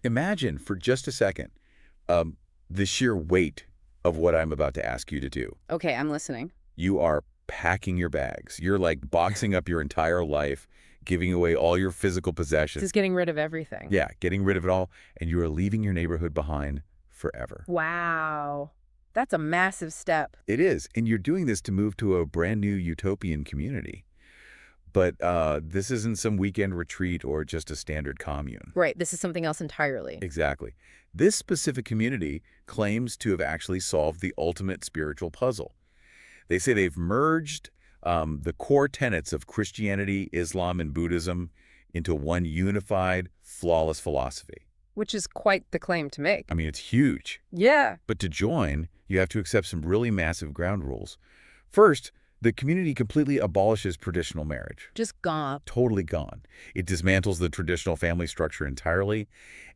Imagine for just a second the sheer weight of what I'm about to ask you to do. Okay, I'm listening. You are packing your bags. You're like boxing up your entire life, giving away all your physical possessions. Just getting rid of everything. Yeah, getting rid of it all, and you are leaving your neighborhood behind forever. Wow. That's a massive step. It is, and you're doing this to move to a brand new utopian community. But this isn't some weekend retreat or just a standard commune. Right, this is something else entirely. Exactly. This specific community claims to have actually solved the ultimate spiritual puzzle. They say they've merged the core tenets of Christianity, Islam, and Buddhism into one unified, flawless philosophy. Which is quite the claim to make. I mean, it's huge. Yeah. But to join, you have to accept some really massive ground rules. First, the community completely abolishes traditional marriage. Just gone. Totally gone. It dismantles the traditional family structure entirely.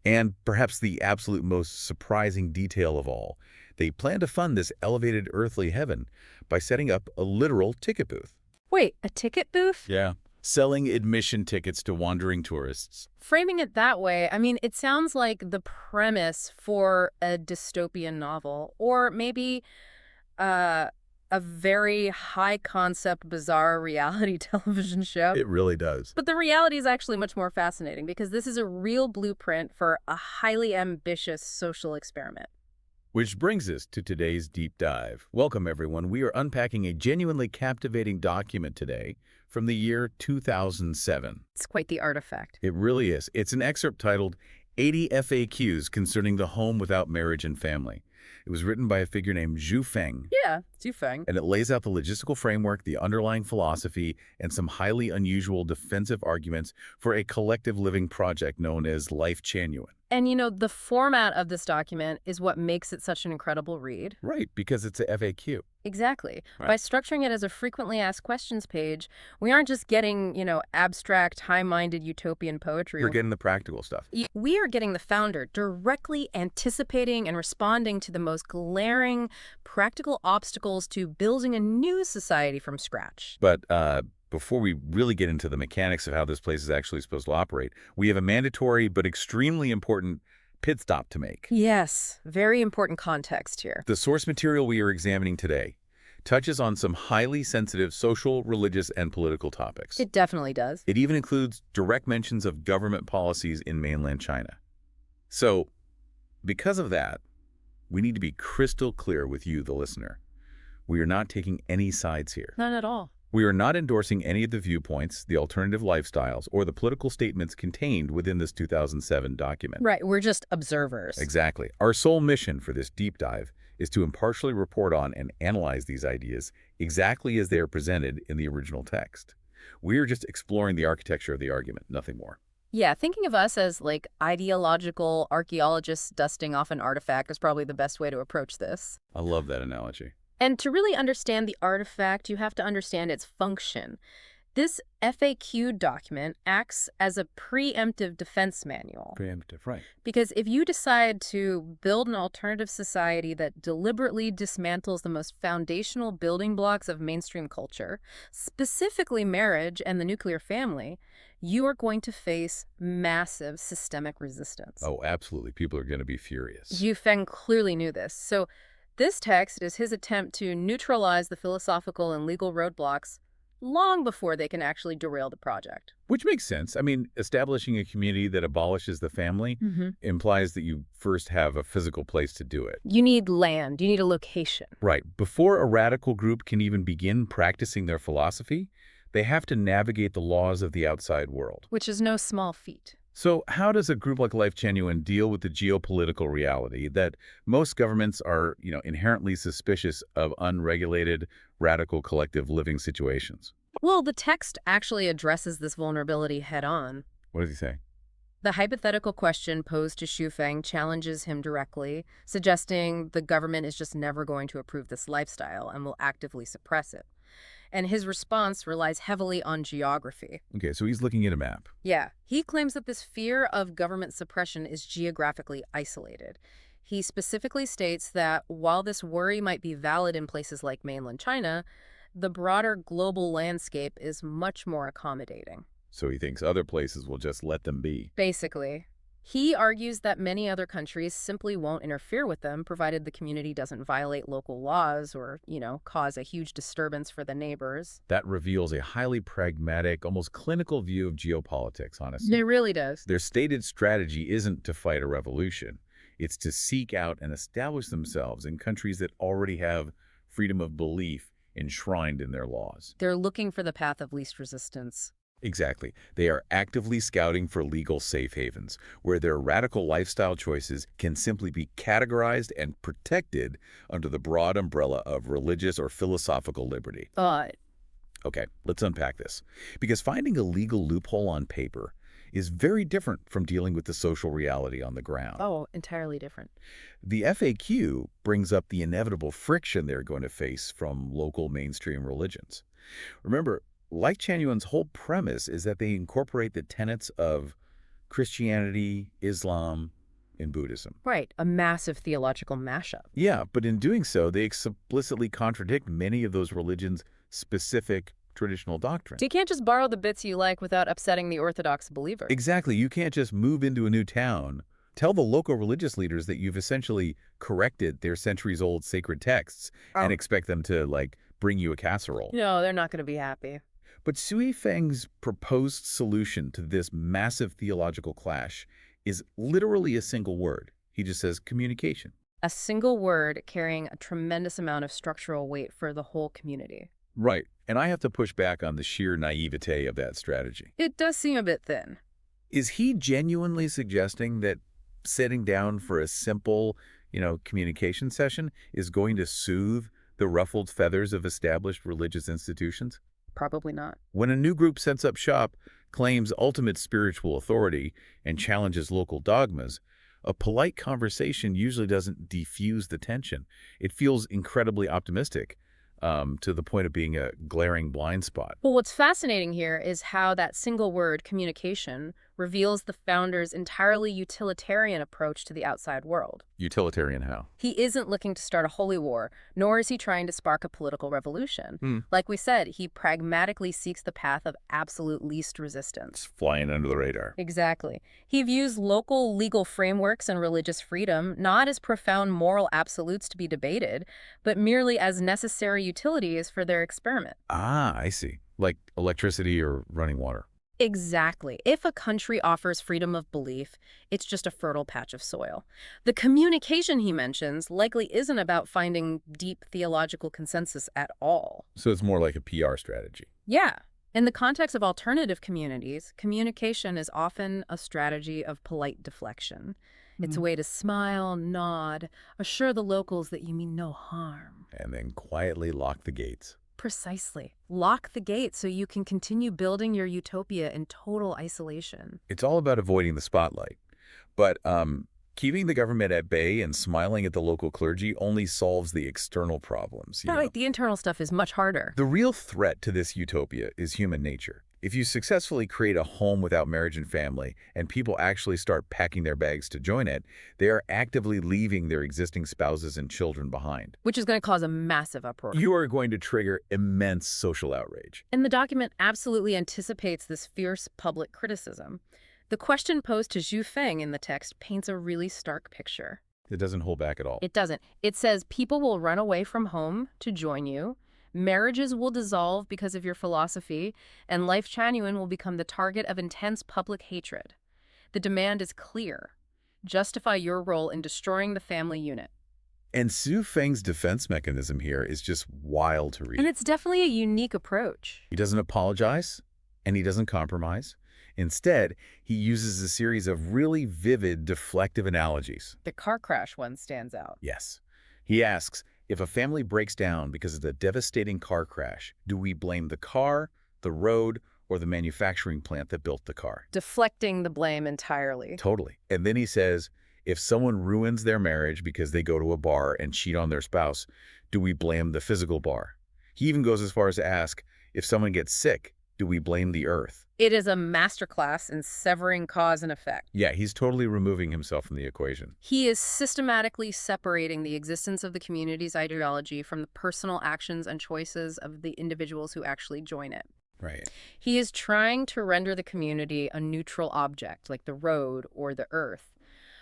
And perhaps the absolute most surprising detail of all, they plan to fund this elevated earthly heaven by setting up a literal ticket booth. Wait, a ticket booth? Yeah. Selling admission tickets to wandering tourists. Framing it that way, I mean, it sounds like the premise for a dystopian novel, or maybe a very high-concept, bizarre reality television show. It really does. But the reality is actually much more fascinating because this is a real blueprint for a highly ambitious social experiment. Which brings us to today's deep dive. Welcome, everyone. We are unpacking a genuinely captivating document today from the year 2007. It's quite the artifact. It really is. It's an excerpt titled 80 FAQs Concerning the Home Without Marriage and Family. It was written by a figure named Zhu Feng. Yeah, Zhu Feng. And it lays out the logistical framework, the underlying philosophy, and some highly unusual defensive arguments for a collective living project known as Lifechanyuan. And, you know, the format of this document is what makes it such an incredible read. Right, because it's a FAQ. Exactly. Right. By structuring it as a frequently asked questions page, we aren't just getting, abstract, high-minded utopian poetry. You're getting the practical stuff. We are getting the founder directly anticipating and responding to the most glaring practical obstacles to building a new society from scratch. But before we really get into the mechanics of how this place is actually supposed to operate, we have a mandatory but extremely important pit stop to make. Yes, very important context here. The source material we are examining today touches on some highly sensitive social, religious, and political topics. It definitely does. It even includes direct mentions of government policies in mainland China. So, because of that, we need to be crystal clear with you, the listener. We are not taking any sides here. None at all. We are not endorsing any of the viewpoints, the alternative lifestyles, or the political statements contained within this 2007 document. Right, we're just observers. Exactly. Our sole mission for this deep dive is to impartially report on and analyze these ideas exactly as they are presented in the original text. We are just exploring the architecture of the argument, nothing more. Yeah, thinking of us as, like, ideological archaeologists dusting off an artifact is probably the best way to approach this. I love that analogy. And to really understand the artifact, you have to understand its function. This FAQ document acts as a preemptive defense manual. Preemptive, right. Because if you decide to build an alternative society that deliberately dismantles the most foundational building blocks of mainstream culture, specifically marriage and the nuclear family, you are going to face massive systemic resistance. Oh, absolutely. People are going to be furious. Zhu Feng clearly knew this. So this text is his attempt to neutralize the philosophical and legal roadblocks long before they can actually derail the project. Which makes sense. I mean, establishing a community that abolishes the family implies that you first have a physical place to do it. You need land. You need a location. Right. Before a radical group can even begin practicing their philosophy, they have to navigate the laws of the outside world. Which is no small feat. So how does a group like Lifechanyuan deal with the geopolitical reality that most governments are, inherently suspicious of unregulated, radical collective living situations? Well, the text actually addresses this vulnerability head-on. What does he say? The hypothetical question posed to Zhu Feng challenges him directly, suggesting the government is just never going to approve this lifestyle and will actively suppress it. And his response relies heavily on geography. Okay, so he's looking at a map. Yeah, he claims that this fear of government suppression is geographically isolated. He specifically states that while this worry might be valid in places like mainland China, the broader global landscape is much more accommodating. So he thinks other places will just let them be. Basically. He argues that many other countries simply won't interfere with them, provided the community doesn't violate local laws or, cause a huge disturbance for the neighbors. That reveals a highly pragmatic, almost clinical view of geopolitics, It honestly. really does. Their stated strategy isn't to fight a revolution. It's to seek out and establish themselves in countries that already have freedom of belief enshrined in their laws. They're looking for the path of least resistance. Exactly. They are actively scouting for legal safe havens, where their radical lifestyle choices can simply be categorized and protected under the broad umbrella of religious or philosophical liberty. But Okay, let's unpack this. Because finding a legal loophole on paper is very different from dealing with the social reality on the ground. oh, entirely different. The FAQ brings up the inevitable friction they're going to face from local mainstream religions. Remember, Lifechanyuan's whole premise is that they incorporate the tenets of Christianity, Islam, and Buddhism. Right, a massive theological mashup. Yeah, but in doing so, they explicitly contradict many of those religions' specific traditional doctrines. You can't just borrow the bits you like without upsetting the orthodox believer. Exactly. You can't just move into a new town, tell the local religious leaders that you've essentially corrected their centuries-old sacred texts, and expect them to, bring you a casserole. No, they're not going to be happy. But Sui Feng's proposed solution to this massive theological clash is literally a single word. He just says communication. A single word carrying a tremendous amount of structural weight for the whole community. Right. And I have to push back on the sheer naivete of that strategy. It does seem a bit thin. Is he genuinely suggesting that sitting down for a simple, communication session is going to soothe the ruffled feathers of established religious institutions? Probably not. When a new group sets up shop, claims ultimate spiritual authority, and challenges local dogmas, a polite conversation usually doesn't defuse the tension. It feels incredibly optimistic, to the point of being a glaring blind spot. Well, what's fascinating here is how that single word, communication, reveals the founder's entirely utilitarian approach to the outside world. Utilitarian how? He isn't looking to start a holy war, nor is he trying to spark a political revolution. Hmm. Like we said, he pragmatically seeks the path of absolute least resistance. It's flying under the radar. Exactly. He views local legal frameworks and religious freedom not as profound moral absolutes to be debated, but merely as necessary utilities for their experiment. Ah, I see. Like electricity or running water. Exactly. If a country offers freedom of belief, it's just a fertile patch of soil. The communication he mentions likely isn't about finding deep theological consensus at all. So it's more like a PR strategy. Yeah. In the context of alternative communities, communication is often a strategy of polite deflection. It's a way to smile, nod, assure the locals that you mean no harm. And then quietly lock the gates. Precisely. Lock the gate so you can continue building your utopia in total isolation. It's all about avoiding the spotlight. But keeping the government at bay and smiling at the local clergy only solves the external problems. You know? Right, the internal stuff is much harder. The real threat to this utopia is human nature. If you successfully create a home without marriage and family, and people actually start packing their bags to join it, they are actively leaving their existing spouses and children behind. Which is going to cause a massive uproar. You are going to trigger immense social outrage. And the document absolutely anticipates this fierce public criticism. The question posed to Zhu Feng in the text paints a really stark picture. It doesn't hold back at all. It doesn't. It says people will run away from home to join you, marriages will dissolve because of your philosophy, and Lifechanyuan will become the target of intense public hatred. The demand is clear. Justify your role in destroying the family unit. And Su Feng's defense mechanism here is just wild to read. And it's definitely a unique approach. He doesn't apologize, and he doesn't compromise. Instead, he uses a series of really vivid, deflective analogies. The car crash one stands out. Yes. He asks, if a family breaks down because of the devastating car crash, do we blame the car, the road, or the manufacturing plant that built the car? Deflecting the blame entirely. Totally. And then he says, if someone ruins their marriage because they go to a bar and cheat on their spouse, do we blame the physical bar? He even goes as far as to ask, if someone gets sick, do we blame the earth? It is a masterclass in severing cause and effect. Yeah, he's totally removing himself from the equation. He is systematically separating the existence of the community's ideology from the personal actions and choices of the individuals who actually join it. Right. He is trying to render the community a neutral object, like the road or the earth.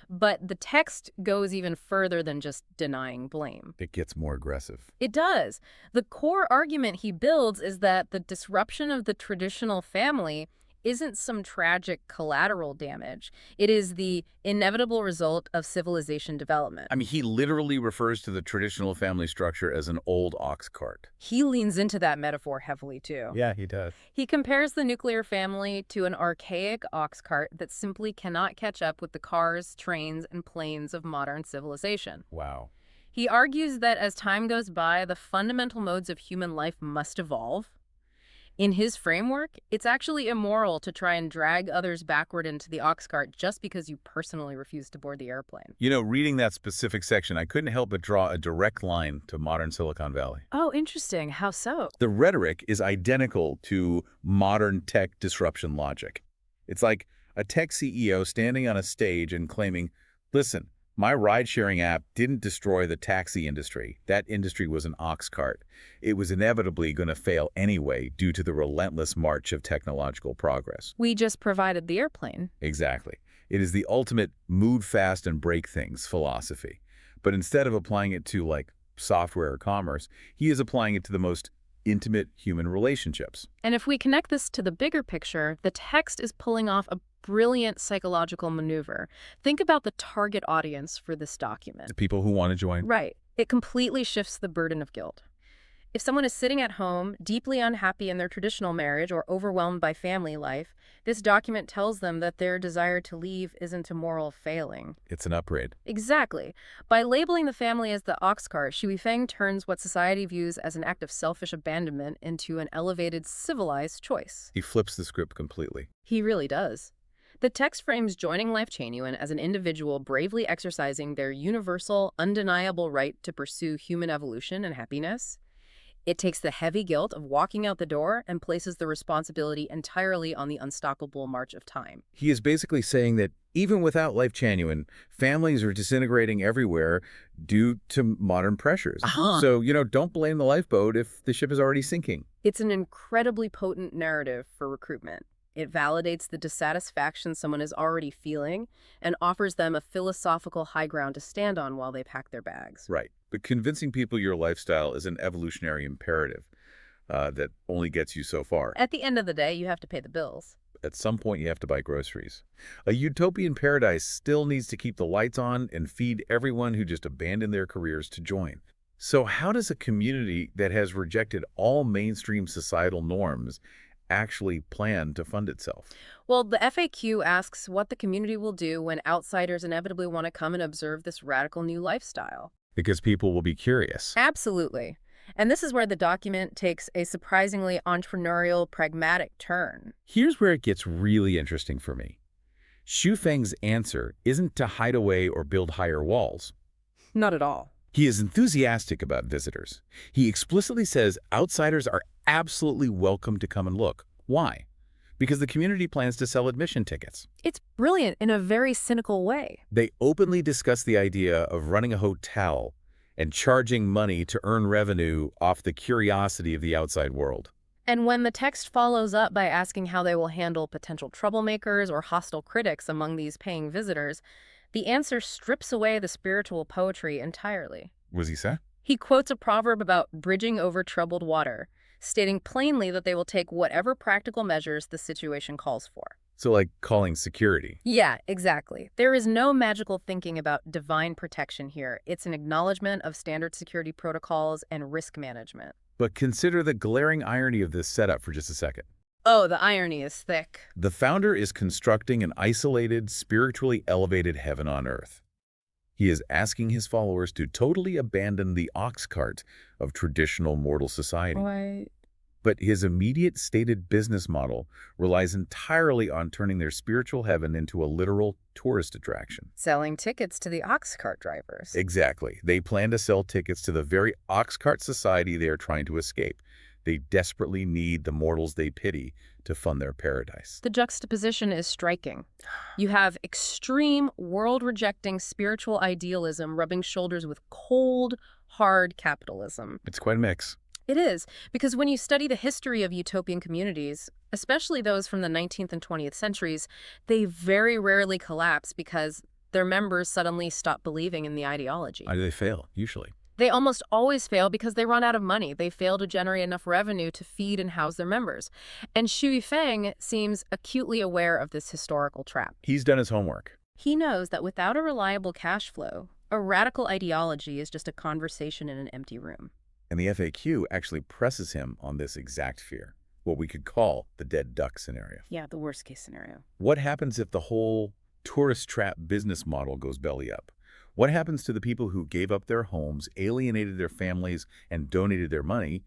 But the text goes even further than just denying blame. It gets more aggressive. It does. The core argument he builds is that the disruption of the traditional family isn't some tragic collateral damage. It is the inevitable result of civilization development. I mean, he literally refers to the traditional family structure as an old ox cart. He leans into that metaphor heavily, too. Yeah, he does. He compares the nuclear family to an archaic ox cart that simply cannot catch up with the cars, trains, and planes of modern civilization. Wow. He argues that as time goes by, the fundamental modes of human life must evolve. In his framework, it's actually immoral to try and drag others backward into the ox cart just because you personally refuse to board the airplane. You know, reading that specific section, I couldn't help but draw a direct line to modern Silicon Valley. Oh, interesting. How so? The rhetoric is identical to modern tech disruption logic. It's like a tech CEO standing on a stage and claiming, listen, my ride-sharing app didn't destroy the taxi industry. That industry was an ox cart. It was inevitably going to fail anyway due to the relentless march of technological progress. We just provided the airplane. Exactly. It is the ultimate move fast and break things philosophy. But instead of applying it to, like, software or commerce, he is applying it to the most intimate human relationships. And if we connect this to the bigger picture, the text is pulling off a brilliant psychological maneuver. Think about the target audience for this document. The people who want to join. Right. It completely shifts the burden of guilt. If someone is sitting at home, deeply unhappy in their traditional marriage or overwhelmed by family life, this document tells them that their desire to leave isn't a moral failing. It's an upgrade. Exactly. By labeling the family as the ox cart, Shui Feng turns what society views as an act of selfish abandonment into an elevated, civilized choice. He flips the script completely. He really does. The text frames joining Lifechanyuan as an individual bravely exercising their universal, undeniable right to pursue human evolution and happiness. It takes the heavy guilt of walking out the door and places the responsibility entirely on the unstoppable march of time. He is basically saying that even without Lifechanyuan, families are disintegrating everywhere due to modern pressures. So, don't blame the lifeboat if the ship is already sinking. It's an incredibly potent narrative for recruitment. It validates the dissatisfaction someone is already feeling and offers them a philosophical high ground to stand on while they pack their bags. Right. But convincing people your lifestyle is an evolutionary imperative that only gets you so far. At the end of the day, you have to pay the bills. At some point, you have to buy groceries. A utopian paradise still needs to keep the lights on and feed everyone who just abandoned their careers to join. So how does a community that has rejected all mainstream societal norms actually plan to fund itself? Well, the FAQ asks what the community will do when outsiders inevitably want to come and observe this radical new lifestyle. Because people will be curious. Absolutely. And this is where the document takes a surprisingly entrepreneurial, pragmatic turn. Here's where it gets really interesting for me. Xu Feng's answer isn't to hide away or build higher walls. Not at all. He is enthusiastic about visitors. He explicitly says outsiders are absolutely welcome to come and look. Why? Because the community plans to sell admission tickets. It's brilliant in a very cynical way. They openly discuss the idea of running a hotel and charging money to earn revenue off the curiosity of the outside world. And when the text follows up by asking how they will handle potential troublemakers or hostile critics among these paying visitors, the answer strips away the spiritual poetry entirely. What does he say? He quotes a proverb about bridging over troubled water, stating plainly that they will take whatever practical measures the situation calls for. So like calling security. Yeah, exactly. There is no magical thinking about divine protection here. It's an acknowledgement of standard security protocols and risk management. But consider the glaring irony of this setup for just a second. Oh, the irony is thick. The founder is constructing an isolated, spiritually elevated heaven on earth. He is asking his followers to totally abandon the ox cart of traditional mortal society. What? But his immediate stated business model relies entirely on turning their spiritual heaven into a literal tourist attraction. Selling tickets to the ox cart drivers. Exactly. They plan to sell tickets to the very ox cart society they are trying to escape. They desperately need the mortals they pity to fund their paradise. The juxtaposition is striking. You have extreme, world-rejecting spiritual idealism rubbing shoulders with cold, hard capitalism. It's quite a mix. It is, because when you study the history of utopian communities, especially those from the 19th and 20th centuries, they very rarely collapse because their members suddenly stop believing in the How ideology. do they fail, usually? They almost always fail because they run out of money. They fail to generate enough revenue to feed and house their members. And Shui Feng seems acutely aware of this historical trap. He's done his homework. He knows that without a reliable cash flow, a radical ideology is just a conversation in an empty room. And the FAQ actually presses him on this exact fear, what we could call the dead duck scenario. Yeah, the worst case scenario. What happens if the whole tourist trap business model goes belly up? What happens to the people who gave up their homes, alienated their families, and donated their money,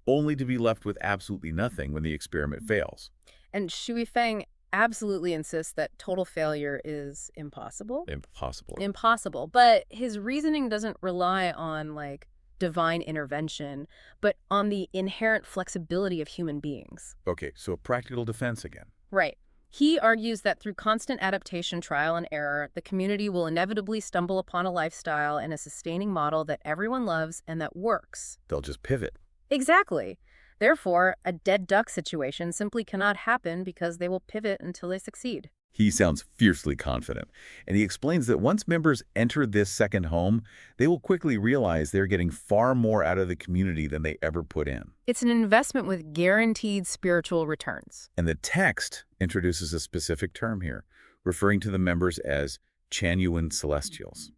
only to be left with absolutely nothing when the experiment fails? And Shui Feng absolutely insists that total failure is impossible. Impossible. Impossible. But his reasoning doesn't rely on, like, divine intervention, but on the inherent flexibility of human beings. Okay, so a practical defense again. Right. He argues that through constant adaptation, trial, and error, the community will inevitably stumble upon a lifestyle and a sustaining model that everyone loves and that works. They'll just pivot. Exactly. Therefore, a dead duck situation simply cannot happen because they will pivot until they succeed. He sounds fiercely confident, and he explains that once members enter this second home, they will quickly realize they're getting far more out of the community than they ever put in. It's an investment with guaranteed spiritual returns. And the text introduces a specific term here, referring to the members as Chanyuan celestials.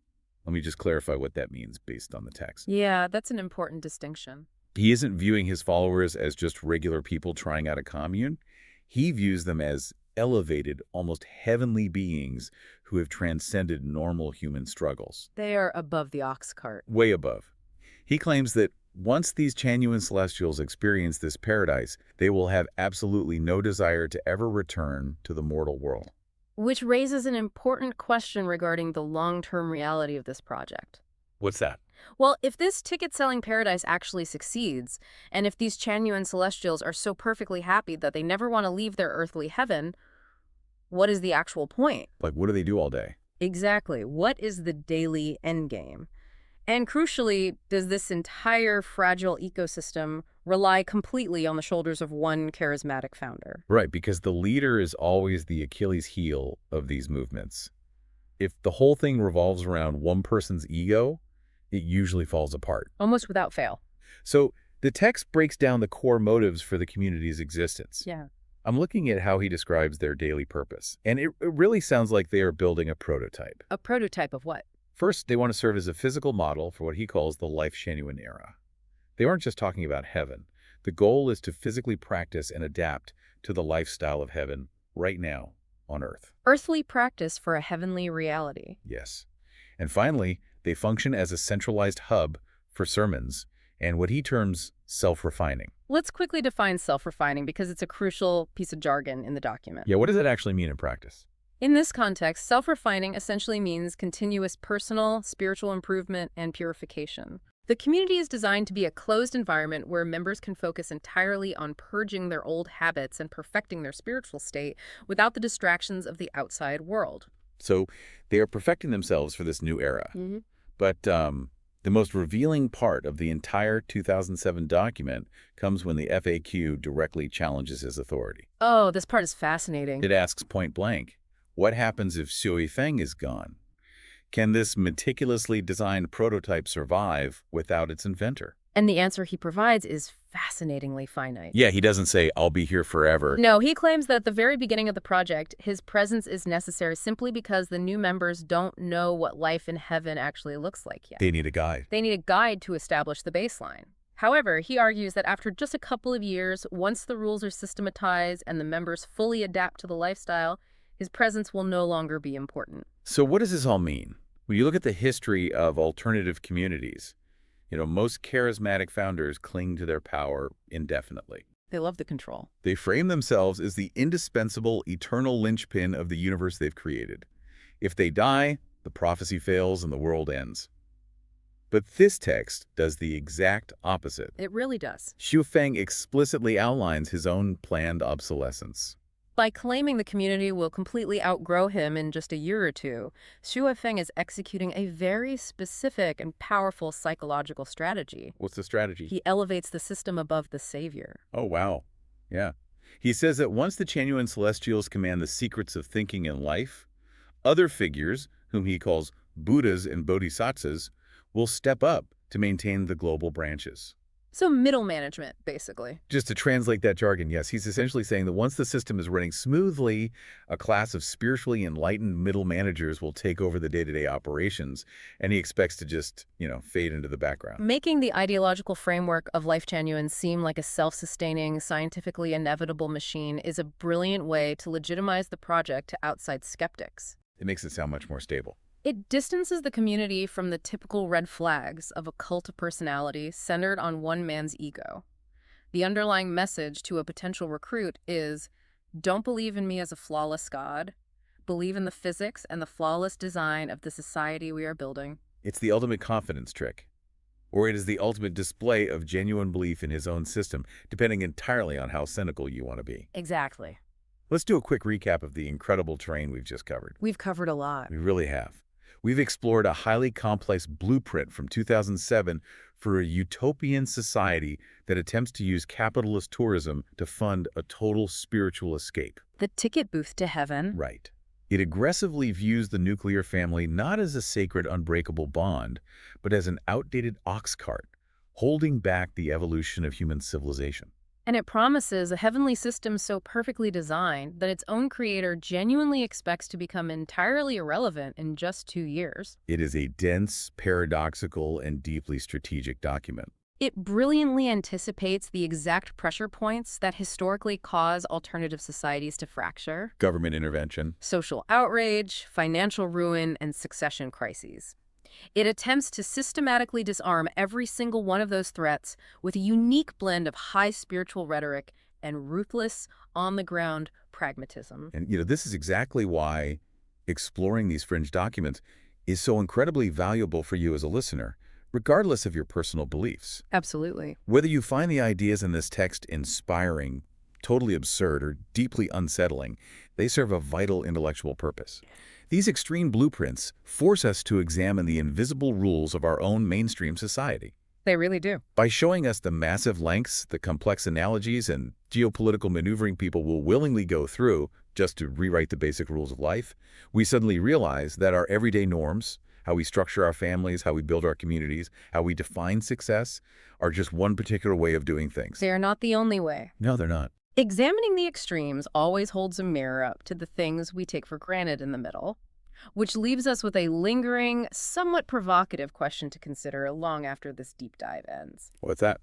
Let me just clarify what that means based on the text. Yeah, that's an important distinction. He isn't viewing his followers as just regular people trying out a commune. He views them as elevated, almost heavenly beings who have transcended normal human struggles. They are above the ox cart. Way above. He claims that once these Chanyuan celestials experience this paradise, they will have absolutely no desire to ever return to the mortal world. Which raises an important question regarding the long-term reality of this project. What's that? Well, if this ticket-selling paradise actually succeeds, and if these Chanyuan celestials are so perfectly happy that they never want to leave their earthly heaven, what is the actual point? Like, what do they do all day? Exactly. What is the daily endgame? And crucially, does this entire fragile ecosystem rely completely on the shoulders of one charismatic founder? Right, because the leader is always the Achilles heel of these movements. If the whole thing revolves around one person's ego, it usually falls apart. Almost without fail. So the text breaks down the core motives for the community's existence. Yeah. I'm looking at how he describes their daily purpose, and it really sounds like they are building a prototype. A prototype of what? First, they want to serve as a physical model for what he calls the Lifechanyuan era. They aren't just talking about heaven. The goal is to physically practice and adapt to the lifestyle of heaven right now on Earth. Earthly practice for a heavenly reality. Yes. And finally, they function as a centralized hub for sermons and what he terms self-refining. Let's quickly define self-refining because it's a crucial piece of jargon in the document. Yeah, what does that actually mean in practice? In this context, self-refining essentially means continuous personal, spiritual improvement and purification. The community is designed to be a closed environment where members can focus entirely on purging their old habits and perfecting their spiritual state without the distractions of the outside world. So they are perfecting themselves for this new era. Mm-hmm. But the most revealing part of the entire 2007 document comes when the FAQ directly challenges his authority. Oh, this part is fascinating. It asks point blank, what happens if Shui Feng is gone? Can this meticulously designed prototype survive without its inventor? And the answer he provides is fascinatingly finite. Yeah, he doesn't say, I'll be here forever. No, he claims that at the very beginning of the project, his presence is necessary simply because the new members don't know what life in heaven actually looks like yet. They need a guide. They need a guide to establish the baseline. However, he argues that after just a couple of years, once the rules are systematized and the members fully adapt to the lifestyle, his presence will no longer be important. So what does this all mean? When you look at the history of alternative communities, most charismatic founders cling to their power indefinitely. They love the control. They frame themselves as the indispensable, eternal linchpin of the universe they've created. If they die, the prophecy fails and the world ends. But this text does the exact opposite. It really does. Shui Feng explicitly outlines his own planned obsolescence. By claiming the community will completely outgrow him in just a year or two, Xu Feng is executing a very specific and powerful psychological strategy. What's the strategy? He elevates the system above the savior. Oh, wow. Yeah. He says that once the Chanyuan celestials command the secrets of thinking and life, other figures, whom he calls Buddhas and Bodhisattvas, will step up to maintain the global branches. So middle management, basically. Just to translate that jargon, yes, he's essentially saying that once the system is running smoothly, a class of spiritually enlightened middle managers will take over the day-to-day operations, and he expects to just, fade into the background. Making the ideological framework of Lifechanyuan seem like a self-sustaining, scientifically inevitable machine is a brilliant way to legitimize the project to outside skeptics. It makes it sound much more stable. It distances the community from the typical red flags of a cult of personality centered on one man's ego. The underlying message to a potential recruit is, don't believe in me as a flawless God. Believe in the physics and the flawless design of the society we are building. It's the ultimate confidence trick. Or it is the ultimate display of genuine belief in his own system, depending entirely on how cynical you want to be. Exactly. Let's do a quick recap of the incredible terrain we've just covered. We've covered a lot. We really have. We've explored a highly complex blueprint from 2007 for a utopian society that attempts to use capitalist tourism to fund a total spiritual escape. The ticket booth to heaven. Right. It aggressively views the nuclear family not as a sacred, unbreakable bond, but as an outdated ox cart, holding back the evolution of human civilization. And it promises a heavenly system so perfectly designed that its own creator genuinely expects to become entirely irrelevant in just 2 years. It is a dense, paradoxical, and deeply strategic document. It brilliantly anticipates the exact pressure points that historically cause alternative societies to fracture: Government intervention. social outrage, financial ruin, and succession crises. It attempts to systematically disarm every single one of those threats with a unique blend of high spiritual rhetoric and ruthless, on-the-ground pragmatism. And, this is exactly why exploring these fringe documents is so incredibly valuable for you as a listener, regardless of your personal beliefs. Absolutely. Whether you find the ideas in this text inspiring, totally absurd, or deeply unsettling, they serve a vital intellectual purpose. These extreme blueprints force us to examine the invisible rules of our own mainstream society. They really do. By showing us the massive lengths, the complex analogies, and geopolitical maneuvering people will willingly go through just to rewrite the basic rules of life, we suddenly realize that our everyday norms, how we structure our families, how we build our communities, how we define success, are just one particular way of doing things. They are not the only way. No, they're not. Examining the extremes always holds a mirror up to the things we take for granted in the middle, which leaves us with a lingering, somewhat provocative question to consider long after this deep dive ends. What's that?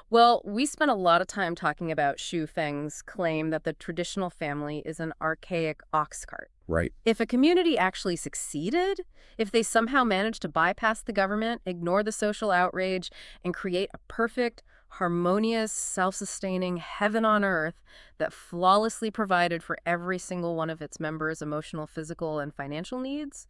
Well, we spent a lot of time talking about Xu Feng's claim that the traditional family is an archaic ox cart. Right. If a community actually succeeded, if they somehow managed to bypass the government, ignore the social outrage, and create a perfect, harmonious, self-sustaining heaven on earth that flawlessly provided for every single one of its members' emotional, physical, and financial needs,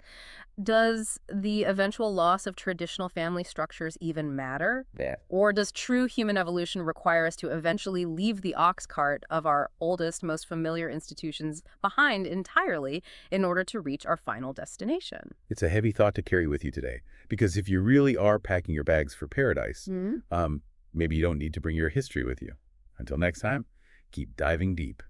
does the eventual loss of traditional family structures even matter? Yeah. Or does true human evolution require us to eventually leave the ox cart of our oldest, most familiar institutions behind entirely in order to reach our final destination? It's a heavy thought to carry with you today, because if you really are packing your bags for paradise, maybe you don't need to bring your history with you. Until next time, keep diving deep.